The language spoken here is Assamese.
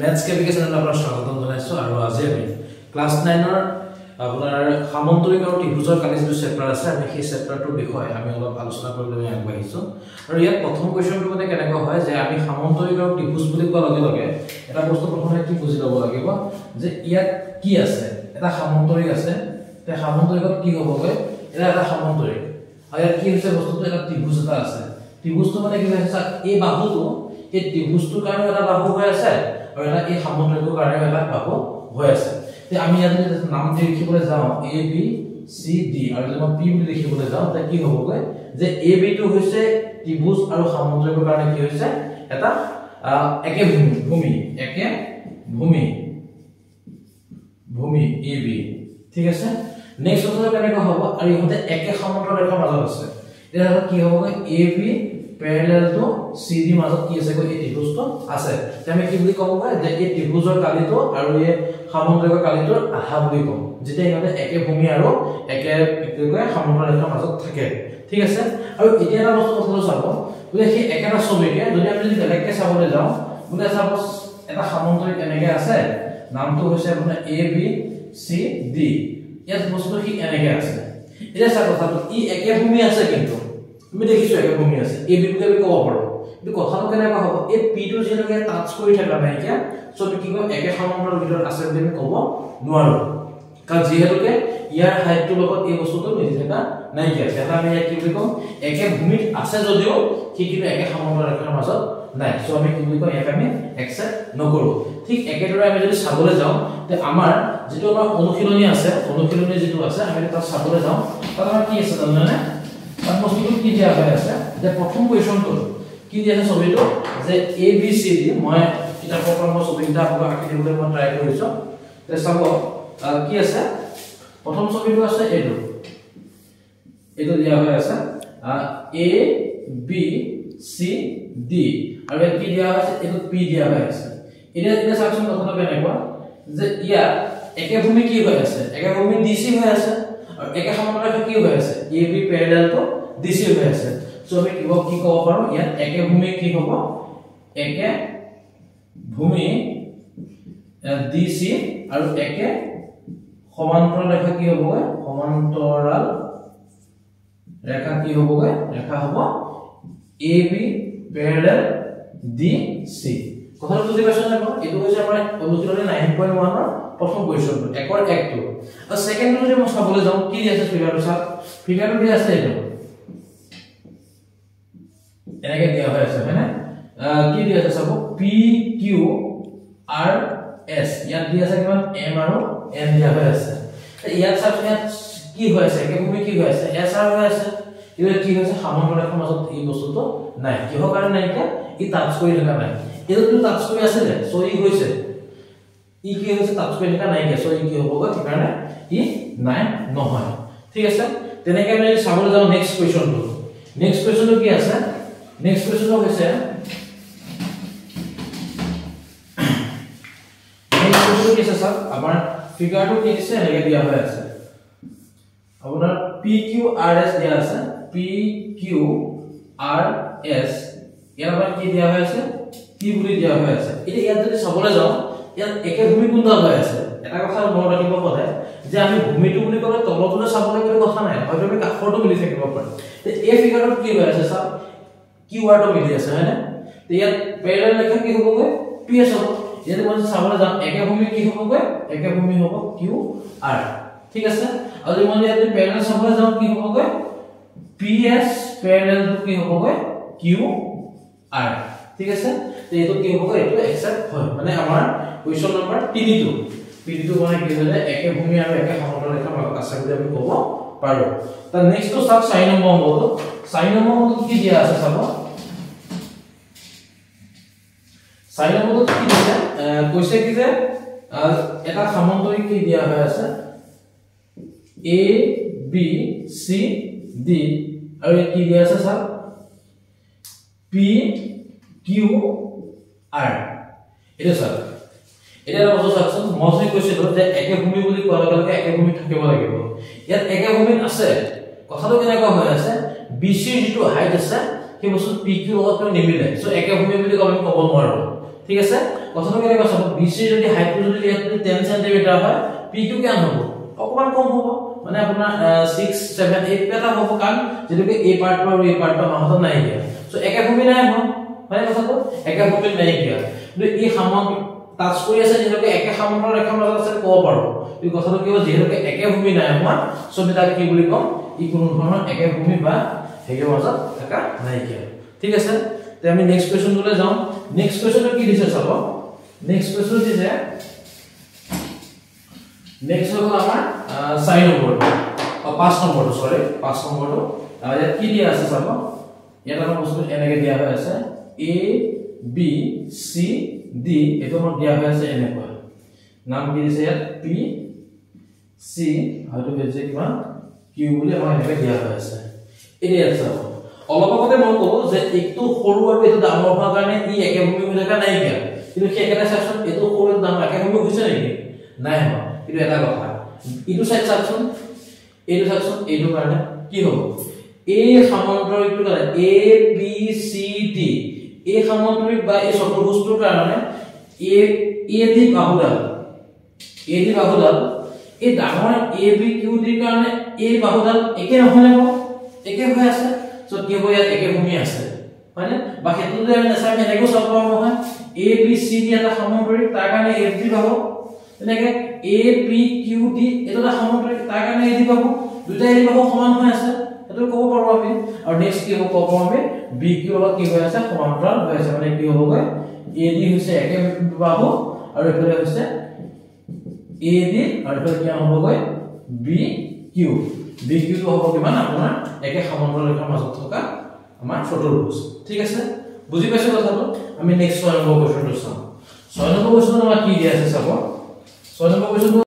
ম্যাথছ কেমিকেল চেনেলত আপোনাক স্বাগতম জনাইছো আৰু আজি আমি ক্লাস 9 ৰ আপোনাৰ সামন্তৰিক আৰু ত্ৰিভুজৰ কালি যে চেপ্টাৰ আছে আমি সেই চেপ্টাৰটোৰ বিষয়ে আমি অলপ আলোচনা কৰিবলৈ আগবাঢ়িছো আৰু ইয়াত প্ৰথম কোৱেশ্চনটো মানে কেনেকুৱা হয় যে আমি সামন্তৰিক আৰু ত্ৰিভুজ বুলি কোৱাৰ লগে লগে এটা বস্তু প্ৰথমে কি বুজি ল'ব লাগিব যে ইয়াত কি আছে এটা সামন্তৰিক আছে তে সামন্তৰিকত কি হ'বগৈ এটা সামন্তৰিক আৰু ইয়াত কি হৈছে বস্তুটো এটা ত্ৰিভুজ এটা আছে ত্ৰিভুজটো মানে কি হৈছে এই বাহুটো এই ত্ৰিভুজটোৰ কাৰণে এটা বাহু হৈ আছে আৰু এটা এই সামন্তৰিকৰ কাৰণে এটা বাহু হৈ আছে তে আমি ইয়াত নাম দি লিখিবলৈ যাওঁ a b c d আৰু যদি মই p বুলি লিখিবলৈ যাওঁ তে কি হ'বগৈ যে a b টো হৈছে ত্ৰিভুজ আৰু সামন্তৰিকৰ কাৰণে কি হৈছে এটা একে ভূমি a b ঠিক আছে নেক্সট কথা কেনেকৈ হ'ব আৰু ইহঁতে একে সমান্তৰাল ৰেখাৰ মাজত আছে এটা কি হ'বগৈ a b parallel to cd মাজত কি আছে এই ত্ৰিভুজটো আছে তে আমি কি বুলি ক'বগৈ যে এই ত্ৰিভুজৰ কালিটো আৰু এই সামন্তৰিকৰ কালিটোৰ আহা বুলি কম যেটা ইহঁতে একে ভূমি আৰু একে সমান্তৰাল ৰেখাৰ মাজত থাকে ঠিক আছে আৰু এতিয়া এটা বস্তু কথাটো চাব বোলে সেই একেটা ছবিকে যদি আমি বেলেগকে চাবলৈ যাওঁ বোলে সাপোজ এটা সামন্তৰিক এনেকে আছে নামটো হৈছে আপোনাৰ a b c d ইয়াত বস্তুটো কি এনেকে আছে এটা চাব কথাটো ই একে ভূমি আছে কিন্তু তুমি দেখিছো একে ভূমি আছে a b বুলি আমি ক'ব পাৰো কিন্তু কথাটো কেনেকুৱা হ'ব এই p টো যেনেকৈ টাচ কৰি থকা নাই এতিয়া সো কি কয় একে সমান্তৰাল ভিতৰত আছে বুলি আমি ক'ব নোৱাৰো কাৰণ যেহেতুকে ইয়াৰ হাইটটো লগত এই বস্তুটো মিলি থকা নাই কি আছে আমি কি বুলি কম একে ভূমিত আছে যদিও কি কিন্তু একে সমান্তৰাল ৰেখাৰ মাজত নাই সো আমি কি বুলি কম ইয়াক আমি একচেপ্ট নকৰো ঠিক একেদৰে আমি যদি চাবলৈ যাওঁ তে আমাৰ যেটো আমাৰ অনুশীলনী আছে অনুশীলনী যেটো আছে আমি তাত চাবলৈ যাওঁ তাত আমাৰ কি আছে জানেনে তাত বস্তুটো কি দিয়া হৈ আছে যে প্ৰথম কোৱেশ্চনটো কি দিয়া আছে ছবিটো যে a b c d মই কিতাপৰ পৰা মই ছবিটা আপোনাক আঁকি দিবলৈ মই ট্ৰাই কৰিছো তে চাব কি আছে প্ৰথম ছবিটো আছে এইটো দিয়া হৈ আছে a b c d আৰু ইয়াত কি দিয়া আছে এইটো p দিয়া হৈ আছে এটা চাকচোন কথাটো কেনেকুৱা যে ইয়া একে ভূমি কি হৈ আছে একে ভূমি dc হৈ আছে আৰু একে সমান্তৰাল ৰেখা কি হৈ আছে a b parallel to dc হৈ আছে সো আমি কি ক'ব পাৰো ইয়াত একে ভূমি কি হ'ব একে ভূমি dc আৰু একে সমান্তৰাল ৰেখা কি হ'বগৈ সমান্তৰাল ৰেখা কি হ'বগৈ ৰেখা হ'ব ab parallel dc কথাটো বুজি পাইছা নে এইটো হৈছে আমাৰ অনুশীলনী 9.1 ৰ প্ৰথম কোৱেশ্চনটো একৰ একটো আৰু সেকেন্ডটো যদি মই চাবলৈ যাওঁ কি দি আছে ফিগাৰটো চাওক ফিগাৰটো দি আছে এইটো এনেকে দিয়া হৈ আছে হয়নে কি দি আছে চাব p q r s ইয়াত দি আছে কিমান m আৰু n দিয়া হৈ আছে ইয়াত চাওক ইয়াত কি হৈ আছে একে ভূমি কি হৈ আছে s r হৈ আছে ইলে কি হৈছে সমান্তৰাল ৰেখাৰ মাজত এই বস্তুটো নাই কিহৰ কাৰণে নাই এতিয়া ই টাচ কৰি থকা নাই এইটো টাচ কৰি আছে যে সো ই হৈছে ই কি হৈছে টাচ কৰি থকা নাই সো ই কি হ'বগৈ ঠিক কাৰণে ই নাই নহয় ঠিক আছে তেনেকৈ আমি চাবলৈ যাওঁ নেক্সট কোৱেশ্চনটো কি আছে নেক্সট কোৱেশ্চনটো হৈছে কি আছে স্যাৰ আমাৰ ফিগাৰটো কি দিছে এনেকৈ দিয়া হৈ আছে আপোনাৰ PQRS দিয়া আছে PQRS ইয়াৰ পৰা কি দিয়া হৈ আছে P বুলি দিয়া হৈ আছে এতিয়া ইয়াত যদি চাবলৈ যাওঁ ইয়াত একে ভূমি কোনটা হৈ আছে এটা কথা মনত ৰাখিব পৰে যে আমি ভূমিটো বুলি ক'লে তলটোলে চাবলৈ গ'লে কথা নাই হয়তো আমি কাষৰটো মিলি থাকিব পাৰে তে এই ফিগাৰটো কি হৈ আছে স্যাৰ QR টো মিলি আছে হয়নে তে ইয়াত প্যাৰালাল ৰেখা কি হ'বগৈ PS হ'ব ইয়াত মই চাবলৈ যাম একে ভূমি কি হ'বগৈ একে ভূমি হ'ব QR ঠিক আছে আৰু যদি মই ইয়াত প্যাৰালাল চাবলৈ যাওঁ কি হ'বগৈ PS প্যাৰালাল টু কি হ'বগৈ QR ঠিক আছে তে এইটো কি হ'বগৈ এইটো একচেপ্ট হয় মানে আমাৰ কোৱেশ্চন নম্বৰ 3 টো p2 মানে কি হ'লে একে ভূমি আৰু একে সমান্তৰাল ৰেখাৰ মাজত আছে বুলি আমি ক'ব পাৰো তা নেক্সট তো সাব সাইন নম্বৰটো কি দিয়া আছে চাব সাইন নম্বৰটো কি দিছে কৈছে কি যে এটা সমান্তৰিক কি দিয়া হৈ আছে a b c d আৰু কি দিয়া আছে স্যাৰ p q r এটা স্যাৰ এটা বস্তু চাওকচোন মই কৈছিলো যে একে ভূমি বুলি কোৱাৰ লগে লগে একে ভূমি থাকিব লাগিব ইয়াত একে ভূমি আছে কথাটো কেনেকুৱা হৈ আছে BC যেটো হাইট আছে সেই বস্তু PQ লগত নিমিলে সো একে ভূমি বুলি ক'ব নোৱাৰো ঠিক আছে কথাটো কেনেকৈ চাব BC যদি হাইটটো যদি 10 cm হয় PQ কিমান হ'ব অকমান কম হ'ব মানে আপোনাৰ 6 7 8 এটা হ'ব কাৰণ যেনেকৈ এই পাৰ্টটো আৰু এই পাৰ্টৰ মাজত নাই দিয়া সো একে ভূমি নাই হয় কথাটো একে ভূমি নাই দিয়া কিন্তু এই সমান টাচ কৰি আছে যেনেকৈ একে সমান্তৰাল ৰেখাৰ মাজত আছে ক'ব পাৰো এই কথাটো কি হ'ব যেনেকৈ একে ভূমি নাই হোৱা সো আমি তাক কি বুলি কম ই কোনো ধৰণৰ একে ভূমি বা হেগেৰ মাজত থকা নাই কিয়া ঠিক আছে তে আমি নেক্সট কোৱেশ্চনলৈ যাওঁ নেক্সট কোৱেশ্চনটো কি দিছে চাব নেক্সট কোৱেশ্চন দিছে নেক্সট হ'ব আমাৰ 4 নম্বৰটো 5 নম্বৰটো সৰি 5 নম্বৰটো ইয়াত কি দিয়া আছে চাব ইয়াত আমাৰ বস্তু এনেকৈ দিয়া হৈ আছে A B C D এটো মোৰ দিয়া হৈ আছে এনেকৈ নাম কি দিছে ইয়াত P C হয়তো হৈছে কিমান Q বুলি আমাৰ এনেকৈ দিয়া হৈ আছে এৰিয়া আছে অলপ আগতে মই ক'লো যে একটো সৰু আৰু এটো ডাঙৰ হোৱাৰ কাৰণে ই একে ভূমি হৈ থকা নাই কিয়া কিন্তু সেই একেটা সেকশন এটো সৰু ডাঙৰ একে ভূমি হৈছে নেকি নাই হয় কিন্তু এটা কথা ইটো সাইড সেকশন এইটো সেকশন এইটো কাৰণে কি হ'ব এই সমান্তৰিকটো কাৰণে A B C D এই সমান্তৰিক বা এই চতুৰ্ভুজটোৰ কাৰণে AD বাহুডাল এই ডাঙৰ ABQD কাৰণে এই বাহুডাল একে নহয় নে একে হৈ আছে সো কি হ'ব ইয়াত একে ভূমি আছে হয় না বা হেতু যে আমি নাচাই এনেকৈ চাব পাৰো নহয় ABCD এটা সমান্তৰিক তাৰ কাৰণে FD বাহু এনেকৈ APQD এটা সমান্তৰিক তাৰ কাৰণে AD বাহু দুটা AD বাহু সমান হৈ আছে এটো ক'ব পাৰো আমি আৰু নেক্সট কি হ'ব ক'ব পাৰো আমি BQ লগত কি হৈ আছে সমান্তৰাল হৈ আছে মানে কি হ'বগৈ AD হৈছে একে বাহু আৰু এফালে হৈছে AD আৰু এফালে কি হ'বগৈ BQ তো হ'ব কিমান আপোনাৰ একে সমান্তৰাল ৰেখাৰ মাজত থকা আমাৰ চতুৰ্ভুজ ঠিক আছে বুজি পাইছো কথাটো আমি নেক্সট 6 নম্বৰ কোৱেশ্চনটো চাম 6 নম্বৰ কোৱেশ্চন আমাৰ কি দিয়া আছে চাব 6 নম্বৰ কোৱেশ্চন